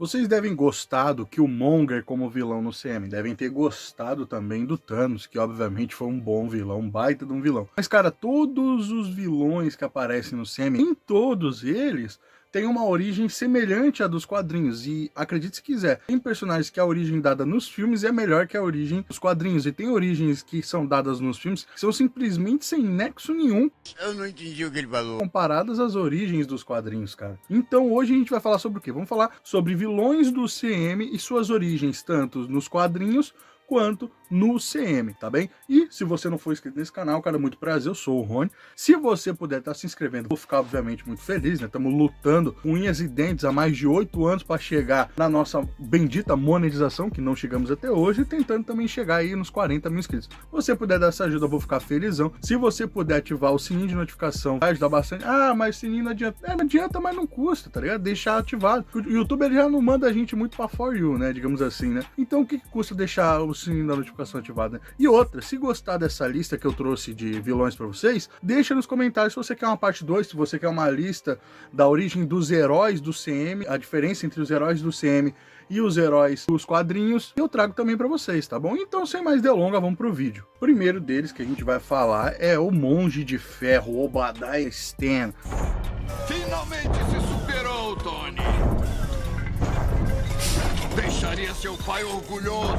Vocês devem gostar do Killmonger como vilão no CM, devem ter gostado também do Thanos, que obviamente foi um bom vilão, um baita de um vilão. Mas cara, todos os vilões que aparecem no CM, em todos eles, tem uma origem semelhante à dos quadrinhos, e acredite se quiser, tem personagens que a origem dada nos filmes é melhor que a origem dos quadrinhos, e tem origens que são dadas nos filmes que são simplesmente sem nexo nenhum. Eu não entendi o que ele falou. Comparadas às origens dos quadrinhos, cara. Então hoje a gente vai falar sobre o quê? Vamos falar sobre vilões do CM e suas origens, tanto nos quadrinhos quanto no CM, tá bem? E se você não for inscrito nesse canal, cara, muito prazer, eu sou o Rony. Se você puder estar se inscrevendo, vou ficar obviamente muito feliz, né? Estamos lutando com unhas e dentes há mais de 8 anos para chegar na nossa bendita monetização, que não chegamos até hoje, e tentando também chegar aí nos 40 mil inscritos. Se você puder dar essa ajuda, eu vou ficar felizão. Se você puder ativar o sininho de notificação, vai ajudar bastante. Ah, mas sininho não adianta. Não adianta, mas não custa, tá ligado? Deixar ativado. O YouTube ele já não manda a gente muito pra For You, né? Digamos assim, né? Então o que custa deixar o sininho da notificação ativado, né? E outra, se gostar dessa lista que eu trouxe de vilões pra vocês, deixa nos comentários se você quer uma parte 2, se você quer uma lista da origem dos heróis do CM, a diferença entre os heróis do CM e os heróis dos quadrinhos, eu trago também pra vocês, tá bom? Então, sem mais delongas, vamos pro vídeo. O primeiro deles que a gente vai falar é o Monge de Ferro, Obadiah Stane. Finalmente se superou, Tony. Deixaria seu pai orgulhoso.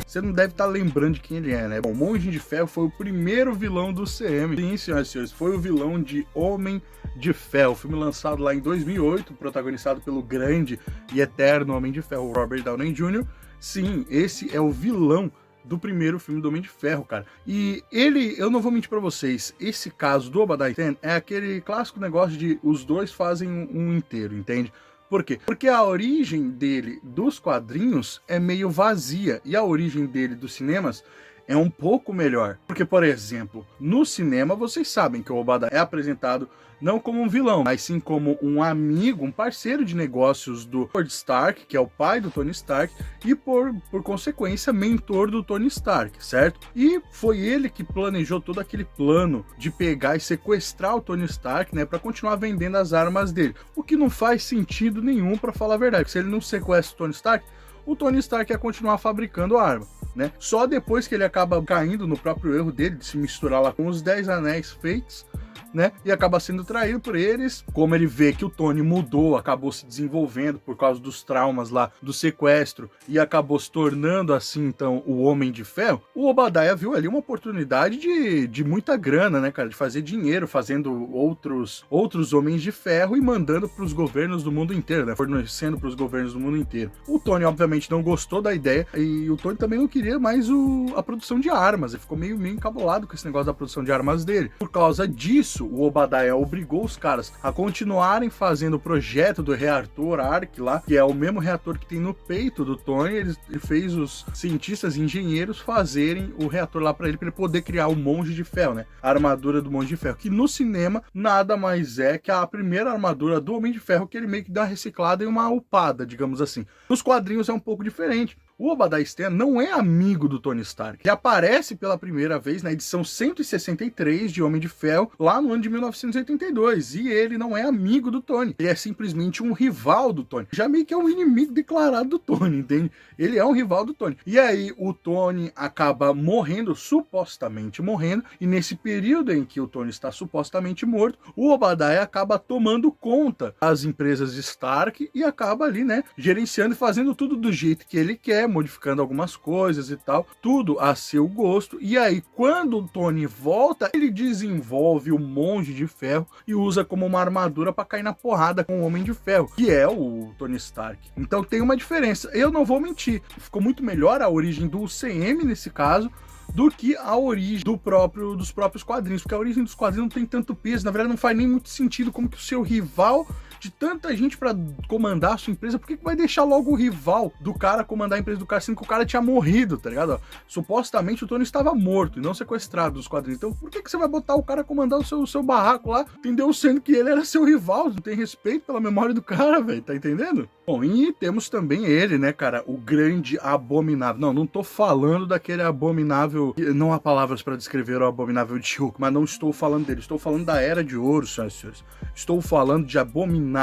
Você não deve estar lembrando de quem ele é, né? Bom, o Monge de Ferro foi o primeiro vilão do CM. Sim, senhoras e senhores, foi o vilão de Homem de Ferro, filme lançado lá em 2008, protagonizado pelo grande e eterno Homem de Ferro, Robert Downey Jr. Sim, esse é o vilão do primeiro filme do Homem de Ferro, cara. E ele, eu não vou mentir pra vocês, esse caso do Obadiah Stane é aquele clássico negócio de os dois fazem um inteiro, entende? Por quê? Porque a origem dele dos quadrinhos é meio vazia e a origem dele dos cinemas é um pouco melhor. Porque, por exemplo, no cinema vocês sabem que o Obadiah é apresentado não como um vilão, mas sim como um amigo, um parceiro de negócios do Howard Stark, que é o pai do Tony Stark, e por consequência, mentor do Tony Stark, certo? E foi ele que planejou todo aquele plano de pegar e sequestrar o Tony Stark, né, para continuar vendendo as armas dele. O que não faz sentido nenhum, para falar a verdade. Se ele não sequestra o Tony Stark ia continuar fabricando a arma, né? Só depois que ele acaba caindo no próprio erro dele, de se misturar lá com os 10 anéis fakes, né? E acaba sendo traído por eles. Como ele vê que o Tony mudou, acabou se desenvolvendo por causa dos traumas lá do sequestro e acabou se tornando assim, então, o Homem de Ferro, o Obadiah viu ali uma oportunidade de muita grana, né, cara? De fazer dinheiro, fazendo outros Homens de Ferro e mandando para os governos do mundo inteiro, né? Fornecendo para os governos do mundo inteiro. O Tony, obviamente, não gostou da ideia e o Tony também não queria mais a produção de armas. Ele ficou meio encabulado com esse negócio da produção de armas dele. Por causa disso, o Obadiah obrigou os caras a continuarem fazendo o projeto do reator Ark lá, que é o mesmo reator que tem no peito do Tony. Ele fez os cientistas e engenheiros fazerem o reator lá para ele poder criar o Monge de Ferro, né? A armadura do Monge de Ferro, que no cinema nada mais é que a primeira armadura do Homem de Ferro, que ele meio que dá uma reciclada e uma upada, digamos assim. Nos quadrinhos é um pouco diferente. O Obadiah Stane não é amigo do Tony Stark. Ele aparece pela primeira vez na edição 163 de Homem de Ferro, lá no ano de 1982. E ele não é amigo do Tony. Ele é simplesmente um rival do Tony. Já meio que é um inimigo declarado do Tony, entende? Ele é um rival do Tony. E aí o Tony acaba morrendo, supostamente morrendo. E nesse período em que o Tony está supostamente morto, o Obadiah acaba tomando conta das empresas Stark e acaba ali, né, gerenciando e fazendo tudo do jeito que ele quer, modificando algumas coisas e tal, tudo a seu gosto. E aí, quando o Tony volta, ele desenvolve o Monge de Ferro e usa como uma armadura para cair na porrada com o Homem de Ferro, que é o Tony Stark. Então tem uma diferença. Eu não vou mentir, ficou muito melhor a origem do CM nesse caso do que a origem dos próprios quadrinhos, porque a origem dos quadrinhos não tem tanto peso, na verdade não faz nem muito sentido. Como que o seu rival de tanta gente pra comandar a sua empresa, por que vai deixar logo o rival do cara comandar a empresa do cara, sendo que o cara tinha morrido, tá ligado? Ó, supostamente o Tony estava morto e não sequestrado dos quadrinhos. Então por que você vai botar o cara a comandar o seu barraco lá, entendeu? Sendo que ele era seu rival, não tem respeito pela memória do cara, velho, tá entendendo? Bom, e temos também ele, né, cara, o grande abominável. Não tô falando daquele abominável, não há palavras pra descrever o abominável de Hulk, mas não estou falando dele, estou falando da Era de Ouro, senhoras e senhores. Estou falando de abominável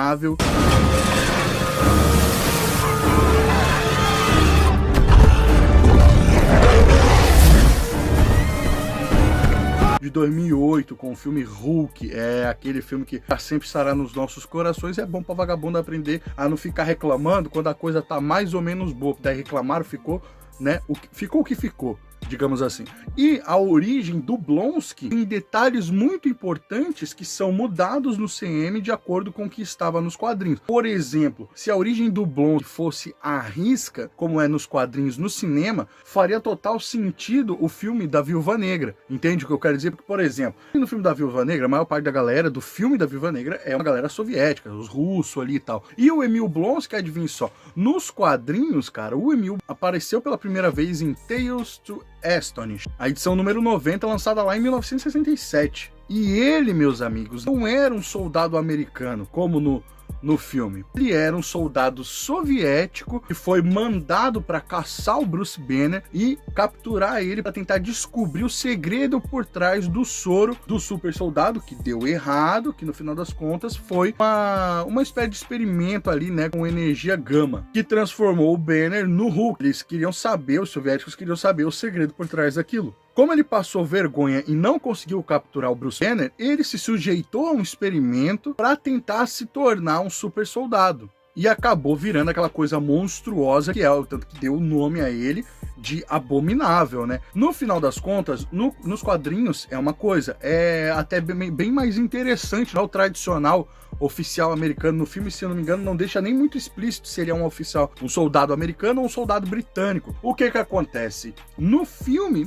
de 2008 com o filme Hulk, é aquele filme que sempre estará nos nossos corações. É bom pra vagabundo aprender a não ficar reclamando quando a coisa tá mais ou menos boa. Daí reclamaram, ficou, né? Ficou o que ficou, digamos assim. E a origem do Blonsky tem detalhes muito importantes que são mudados no CM de acordo com o que estava nos quadrinhos. Por exemplo, se a origem do Blonsky fosse à risca, como é nos quadrinhos no cinema, faria total sentido o filme da Viúva Negra. Entende o que eu quero dizer? Porque, por exemplo, no filme da Viúva Negra, a maior parte da galera do filme da Viúva Negra é uma galera soviética, os russos ali e tal. E o Emil Blonsky, adivinha só, nos quadrinhos, cara, o Emil apareceu pela primeira vez em Tales to Astonish, a edição número 90, lançada lá em 1967. E ele, meus amigos, não era um soldado americano, como no filme. Ele era um soldado soviético que foi mandado para caçar o Bruce Banner e capturar ele para tentar descobrir o segredo por trás do soro do super soldado, que deu errado, que no final das contas foi uma espécie de experimento ali, né, com energia gama, que transformou o Banner no Hulk. Eles queriam saber, os soviéticos queriam saber o segredo por trás daquilo. Como ele passou vergonha e não conseguiu capturar o Bruce Banner, ele se sujeitou a um experimento para tentar se tornar um super soldado. E acabou virando aquela coisa monstruosa que é o tanto que deu o nome a ele de Abominável, né? No final das contas, nos quadrinhos é uma coisa, é até bem mais interessante, não? O tradicional oficial americano no filme, se eu não me engano, não deixa nem muito explícito se ele é um oficial, um soldado americano ou um soldado britânico. O que acontece? No filme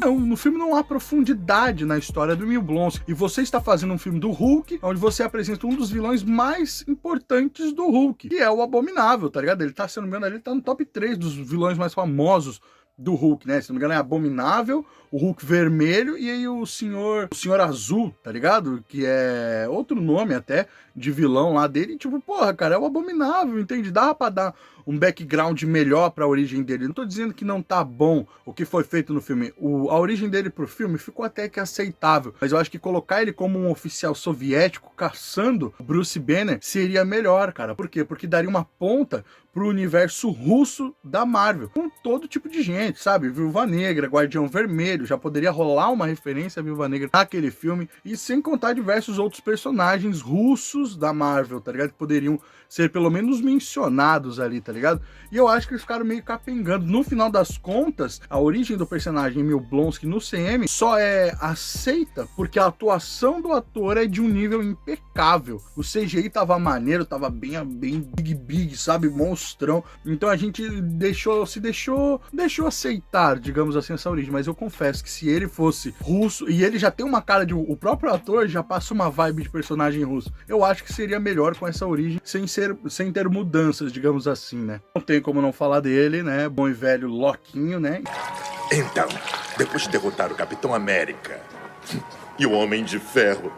não há profundidade na história do Emil Blonsky. E você está fazendo um filme do Hulk, onde você apresenta um dos vilões mais importantes do Hulk, que é o Abominável, tá ligado? Ele tá, se eu não me engano, ele tá no top 3 dos vilões mais famosos do Hulk, né? Se não me engano é Abominável, o Hulk vermelho e aí o senhor azul, tá ligado? Que é outro nome até de vilão lá dele. E, tipo, porra, cara, é o Abominável, entende? Dá pra dar um background melhor pra origem dele. Não tô dizendo que não tá bom o que foi feito no filme. A origem dele pro filme ficou até que aceitável. Mas eu acho que colocar ele como um oficial soviético caçando Bruce Banner seria melhor, cara. Por quê? Porque daria uma ponta pro universo russo da Marvel, com todo tipo de gente, sabe? Viúva Negra, Guardião Vermelho, já poderia rolar uma referência à Viúva Negra naquele filme, e sem contar diversos outros personagens russos da Marvel, tá ligado? Que poderiam ser pelo menos mencionados ali, tá ligado? E eu acho que eles ficaram meio capengando. No final das contas, a origem do personagem Emil Blonsky no CM só é aceita porque a atuação do ator é de um nível impecável. O CGI tava maneiro, tava bem big, sabe? Monstrão. Então a gente deixou aceitar, digamos assim, essa origem. Mas eu confesso que se ele fosse russo, e ele já tem uma cara de... O próprio ator já passa uma vibe de personagem russo. Eu acho que seria melhor com essa origem, sem ter mudanças, digamos assim, né? Não tem como não falar dele, né? Bom e velho Loquinho, né? Então, depois de derrotar o Capitão América e o Homem de Ferro,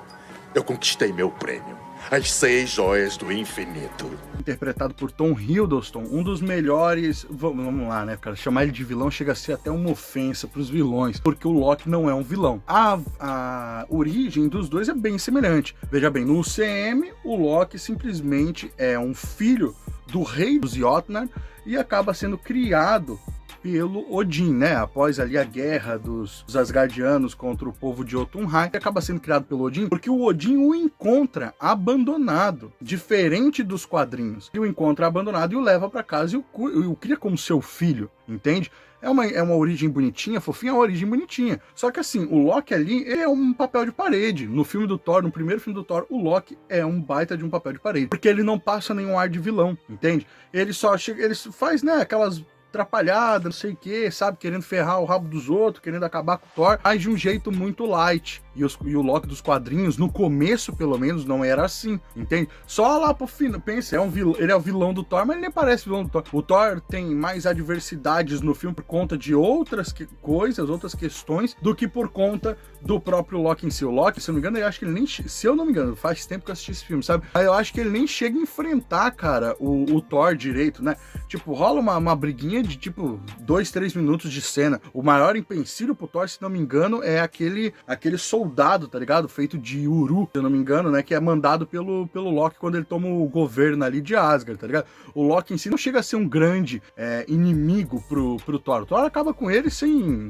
eu conquistei meu prêmio. As 6 Joias do Infinito. Interpretado por Tom Hiddleston, um dos melhores... Vamos lá, né, cara? Chamar ele de vilão chega a ser até uma ofensa pros vilões, porque o Loki não é um vilão. A origem dos dois é bem semelhante. Veja bem, no UCM, o Loki simplesmente é um filho do rei dos Jotnar e acaba sendo criado pelo Odin, né? Após ali a guerra dos Asgardianos contra o povo de Jotunheim, ele acaba sendo criado pelo Odin porque o Odin o encontra abandonado, diferente dos quadrinhos. Ele o encontra abandonado e o leva para casa e o cria como seu filho, entende? É uma origem bonitinha, fofinha, é uma origem bonitinha. Só que assim, o Loki ali, ele é um papel de parede. No filme do Thor, no primeiro filme do Thor, o Loki é um baita de um papel de parede. Porque ele não passa nenhum ar de vilão, entende? Ele só chega, ele faz, né, aquelas atrapalhada, não sei o que, sabe, querendo ferrar o rabo dos outros, querendo acabar com o Thor, mas de um jeito muito light. E o Loki dos quadrinhos, no começo, pelo menos, não era assim, entende? Só lá pro final, pensa, ele é o vilão do Thor, mas ele nem parece vilão do Thor. O Thor tem mais adversidades no filme por conta de outras coisas, outras questões, do que por conta do próprio Loki em si. O Loki, se eu não me engano, eu acho que ele nem... Se eu não me engano, faz tempo que eu assisti esse filme, sabe? Aí eu acho que ele nem chega a enfrentar, cara, o Thor direito, né? Tipo, rola uma briguinha de tipo 2, 3 minutos de cena. O maior empecilho pro Thor, se não me engano, é aquele soldado, tá ligado? Feito de Uru, se eu não me engano, né? Que é mandado pelo Loki quando ele toma o governo ali de Asgard, tá ligado? O Loki em si não chega a ser um grande inimigo pro Thor. O Thor acaba com ele sem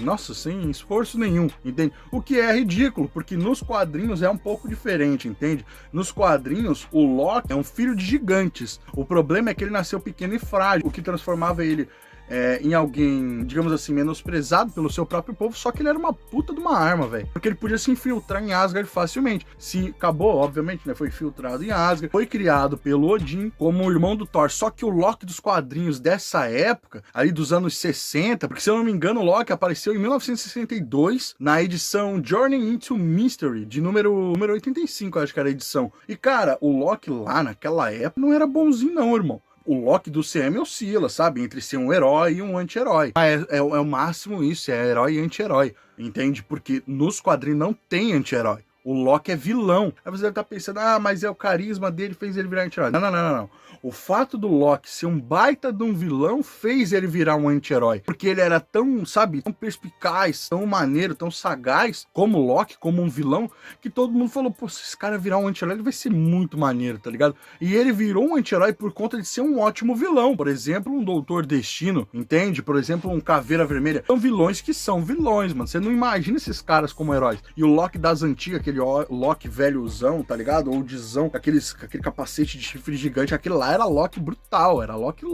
esforço nenhum, entende? O que é ridículo, porque nos quadrinhos é um pouco diferente, entende? Nos quadrinhos, o Loki é um filho de gigantes. O problema é que ele nasceu pequeno e frágil, o que transformava ele em alguém, digamos assim, menosprezado pelo seu próprio povo, só que ele era uma puta de uma arma, velho. Porque ele podia se infiltrar em Asgard facilmente. Se acabou, obviamente, né? Foi infiltrado em Asgard, foi criado pelo Odin como o irmão do Thor. Só que o Loki dos quadrinhos dessa época, ali dos anos 60, porque se eu não me engano, o Loki apareceu em 1962, na edição Journey into Mystery, de número 85, acho que era a edição. E, cara, o Loki lá naquela época não era bonzinho não, irmão. O Loki do CM oscila, sabe? Entre ser um herói e um anti-herói. É o máximo isso, é herói e anti-herói. Entende? Porque nos quadrinhos não tem anti-herói. O Loki é vilão. Aí você deve estar pensando, mas é o carisma dele fez ele virar anti-herói. Não. O fato do Loki ser um baita de um vilão fez ele virar um anti-herói. Porque ele era tão, sabe, tão perspicaz, tão maneiro, tão sagaz, como o Loki, como um vilão, que todo mundo falou, pô, se esse cara virar um anti-herói, ele vai ser muito maneiro, tá ligado? E ele virou um anti-herói por conta de ser um ótimo vilão. Por exemplo, um Doutor Destino, entende? Por exemplo, um Caveira Vermelha. São vilões que são vilões, mano. Você não imagina esses caras como heróis. E o Loki das antigas, aquele Loki velhozão, tá ligado? Ou Dizão, com aquele capacete de chifre gigante, aquele lá era Loki brutal, era Loki.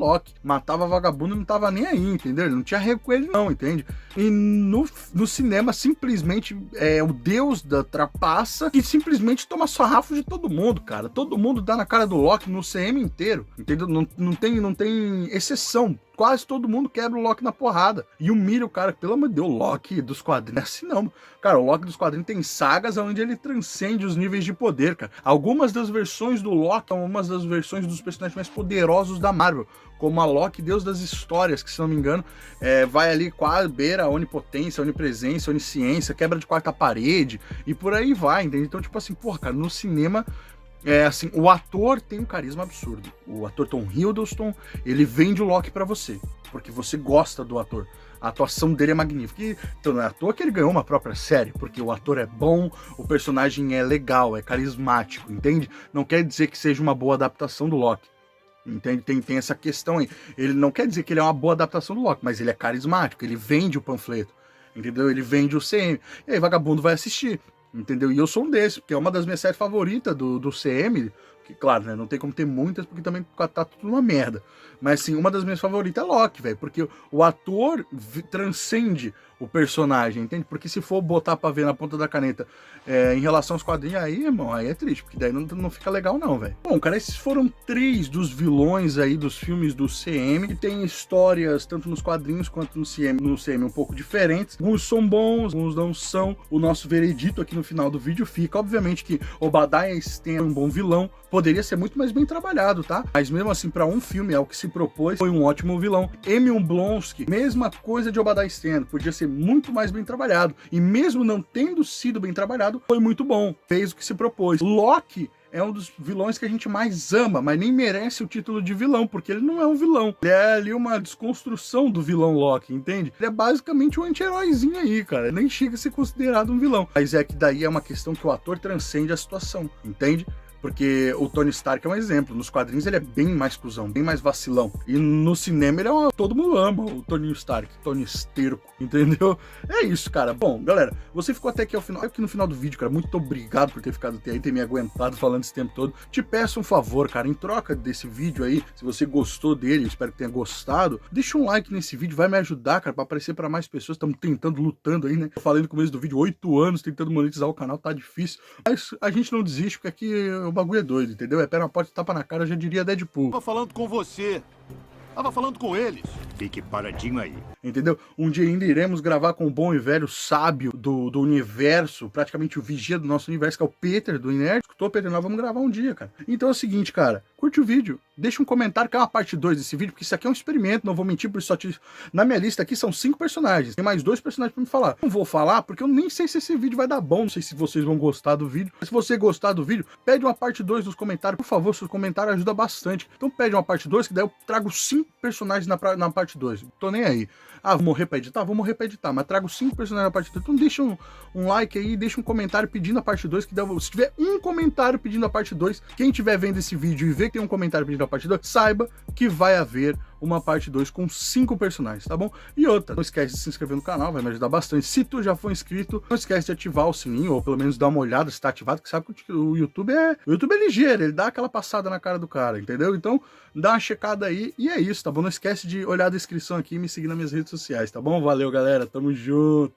Matava vagabundo e não tava nem aí, entendeu? Ele não tinha erro com ele não, entende? E no cinema, simplesmente, é o deus da trapaça que simplesmente toma sarrafo de todo mundo, cara. Todo mundo dá na cara do Loki no CM inteiro, entendeu? Não tem exceção. Quase todo mundo quebra o Loki na porrada e humilha o cara. Pelo amor de Deus, o Loki dos quadrinhos não é assim não. Cara, o Loki dos quadrinhos tem sagas onde ele transcende os níveis de poder, cara. Algumas das versões do Loki são umas das versões dos personagens mais poderosos da Marvel, como a Loki, Deus das Histórias, que se não me engano, vai ali quase beira a onipotência, onipresença, onisciência, quebra de quarta parede e por aí vai, entende? Então, tipo assim, porra, cara, no cinema... assim, o ator tem um carisma absurdo. O ator Tom Hiddleston, ele vende o Loki pra você, porque você gosta do ator. A atuação dele é magnífica. Então não é à toa que ele ganhou uma própria série, porque o ator é bom, o personagem é legal, é carismático, entende? Não quer dizer que seja uma boa adaptação do Loki. Entende? Tem essa questão aí. Ele não quer dizer que ele é uma boa adaptação do Loki, mas ele é carismático, ele vende o panfleto, entendeu? Ele vende o CM. E aí vagabundo vai assistir. Entendeu? E eu sou um desses, porque é uma das minhas séries favoritas do CM, que claro, né, não tem como ter muitas, porque também tá tudo uma merda. Mas assim, uma das minhas favoritas é Loki, velho, porque o ator transcende o personagem, entende? Porque se for botar pra ver na ponta da caneta em relação aos quadrinhos, aí, irmão, aí é triste, porque daí não fica legal não, velho. Bom, cara, esses foram 3 dos vilões aí dos filmes do CM, que tem histórias tanto nos quadrinhos quanto no CM um pouco diferentes. Alguns são bons, alguns não são. O nosso veredito aqui no final do vídeo fica, obviamente, que Obadiah Stane é um bom vilão, poderia ser muito mais bem trabalhado, tá? Mas mesmo assim, pra um filme, é o que se propôs, foi um ótimo vilão. Emil Blonsky, mesma coisa de Obadiah Stane, podia ser muito mais bem trabalhado. E mesmo não tendo sido bem trabalhado, foi muito bom. Fez o que se propôs. Loki é um dos vilões que a gente mais ama, mas nem merece o título de vilão, porque ele não é um vilão. Ele é ali uma desconstrução do vilão Loki, entende? Ele é basicamente um anti-heróizinho aí, cara. Ele nem chega a ser considerado um vilão. Mas é que daí é uma questão que o ator transcende a situação, entende? Porque o Tony Stark é um exemplo. Nos quadrinhos ele é bem mais cuzão, bem mais vacilão. E no cinema ele é todo mundo ama o Tony Stark, Tony Esterco, entendeu? É isso, cara. Bom, galera, você ficou até aqui no final do vídeo, cara. Muito obrigado por ter ficado até aí, ter me aguentado falando esse tempo todo. Te peço um favor, cara, em troca desse vídeo aí, se você gostou dele, eu espero que tenha gostado, deixa um like nesse vídeo, vai me ajudar, cara, pra aparecer pra mais pessoas. Estamos tentando, lutando aí, né? Eu falei no começo do vídeo, 8 anos tentando monetizar o canal, tá difícil. Mas a gente não desiste, porque aqui o bagulho é doido, entendeu? É pé na porta e tapa na cara, eu já diria Deadpool. Tava falando com você. Tava falando com eles. Fique paradinho aí. Entendeu? Um dia ainda iremos gravar com o bom e velho sábio do universo, praticamente o vigia do nosso universo, que é o Peter, do Nerd. gostou, Pedro, nós vamos gravar um dia, cara. Então é o seguinte, cara, curte o vídeo, deixa um comentário, que é uma parte 2 desse vídeo, porque isso aqui é um experimento, não vou mentir, por isso só na minha lista aqui são 5 personagens, tem mais 2 personagens pra me falar. Não vou falar, porque eu nem sei se esse vídeo vai dar bom, não sei se vocês vão gostar do vídeo. Se você gostar do vídeo, pede uma parte 2 nos comentários, por favor, seus comentários ajudam bastante. Então pede uma parte 2, que daí eu trago 5 personagens na parte 2, tô nem aí. Ah, vou morrer pra editar? Vou morrer pra editar, mas trago 5 personagens na parte 2. Então deixa um like aí, deixa um comentário pedindo a parte 2, que daí, se tiver um comentário pedindo a parte 2, quem estiver vendo esse vídeo e ver que tem um comentário pedindo a parte 2, saiba que vai haver uma parte 2 com 5 personagens, tá bom? E outra, não esquece de se inscrever no canal, vai me ajudar bastante. Se tu já for inscrito, não esquece de ativar o sininho, ou pelo menos dar uma olhada se tá ativado, que sabe que o YouTube é ligeiro, ele dá aquela passada na cara do cara, entendeu? Então, dá uma checada aí, e é isso, tá bom? Não esquece de olhar a descrição aqui e me seguir nas minhas redes sociais, tá bom? Valeu, galera, tamo junto!